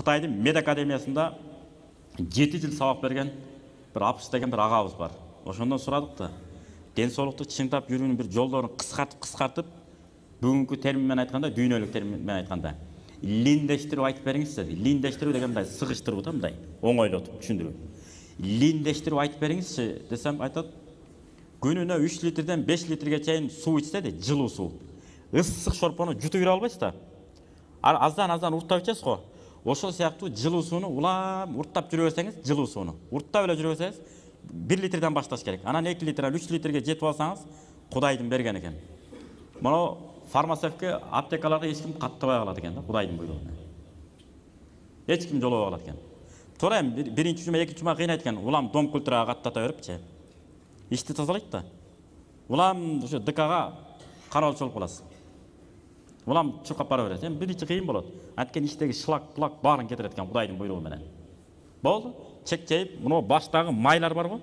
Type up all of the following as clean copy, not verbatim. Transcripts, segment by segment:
Қытайдың мед академиясында 7 жыл сабақ берген бір Апыс деген бір ағабыз бар. Ошондан сұрадық та, денсаулықты шыңдап жүрүүнүн бір жолдорун қысқартып, бүгүнкү терминмен айтканда, дүйнөлүк терминмен айтканда, линдештирип айтып бериңизчи. Линдештирүү деген мындай сыгыштыруу да, мындай оңойлотуп түшүндүрүү. Линдештирип айтып бериңизчи десем, айтат, күнүнө 3 литрден 5 литрге чейин суу ичсе де, жылуу суу. Ысык шорпону жутуп бере албайсыз да. Аздан урттап ичесиз го. Ошол сыяктуу жылуу сууну улам урттап жүрө берсеңиз, жылуу сууну урттап эле жүрө берсеңиз, 1 литрден башташ керек. Анан 2 литрден 3 литрге жетип алсаңыз, Кудайдын берген экен. Мына фармацевтке, аптекаларда эч ким каттабай калат экен да, Кудайдын буйругу менен. Эч ким жолобой калат экен. Туура эми биринчи жума, экинчи жума кыйнайт экен, улам дом культурага каттата берипчи. Ишти тазалайт да. Улам ошо ДКга кароолчу болуп каласыз. Улам чуркап бара берет. Эми биринчи кыйын болот. Анткени иштеги шлак баарын кетирет экен Кудайдын буйругу менен. Болду. Чекчейип, мына баштагы майлар бар го.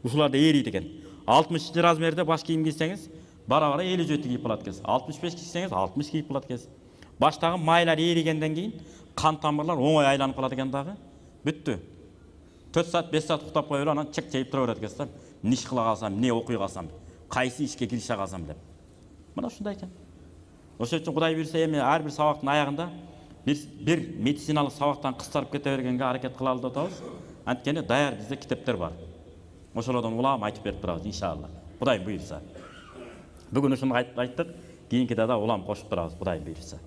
Ушуларда эрийт экен. 60 размерде баш кийим кийсеңиз, бара-бара 50 жөтү кийип калат экенсиз. 65 кийсеңиз, 60 кийип калат экенсиз. Баштагы майлар эригенден кийин кан тамырлар оңой айланып калат экен дагы. Бүттү. 4 саат, 5 саат уктап коюп, анан чекчейип тура берет экенсиз. Не иш кыла калсам, не окуй калсам, кайсы ишке кирише калсам деп. Мына ушундай экен. Ошол үчүн Кудай буйрса эми ар бир сабактын аягында бир медициналык сабактан кыскартып кете бергенге аракет кылалы деп атабыз. Анткени даяр бизде китептер бар. Ошолордон улам айтып берип турабыз иншалла. Кудай буйрса. Бүгүн ушуну айттык, кийинкиде да улам кошуп турабыз Кудай буйрса.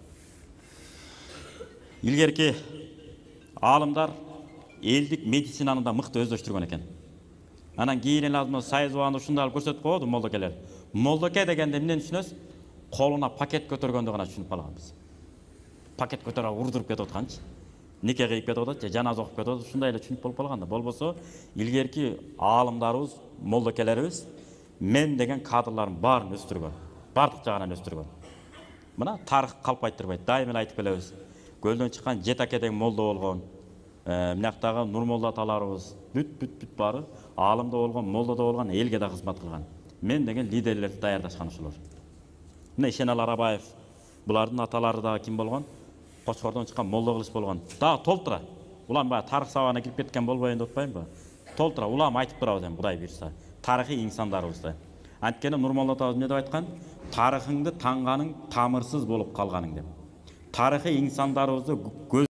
Илгерки аалымдар элдик медицинаны да мыкты өздөштүргөн экен. Анан кийин эле азыр сайыз убагында ушундай көрсөтүп койду молдокелер. Молдоке дегенде эмнени түшүнөсүз? Колуна пакет көтөргөндү гана түшүнүп калганбыз. Пакет көтөрүп урдуруп кетип атканчы. Нике кыйып кетип атат же жаназа окуп кетип атат, ушундай эле түшүнүп болуп калган да. Болбосо илгерки аалымдарыбыз, молдокелерибиз мен деген кадрлардын баарын өстүргөн. Бардык жагынан өстүргөн. Мына тарых калп айтырбайт. Дайыма эле айтып келебиз. Көлдөн чыккан Жетаке деген молдо болгон. Мынактагы Нурмолда аталарыбыз бүт баары аалымда болгон, молдода болгон, элге да кызмат кылган. Мен деген лидерлерди даярдашкан ошолор. Мына Ишенал Арабаев, булардын аталары да ким болгон? Кочкордон чыккан молдо кылыч болгон. Дагы толтура. Улам баягы тарых сабагына кирип кеткен болбойюн деп атпаймынбы? Толтура улам айтып турабыз эми Кудай буйрса. Тарыхый инсандарыбызды. Анткени Нурмолда атабыз эмне деп айткан? Тарыхыңды таңганың тамырсыз болуп калганың деп. Тарыхый инсандарыбызды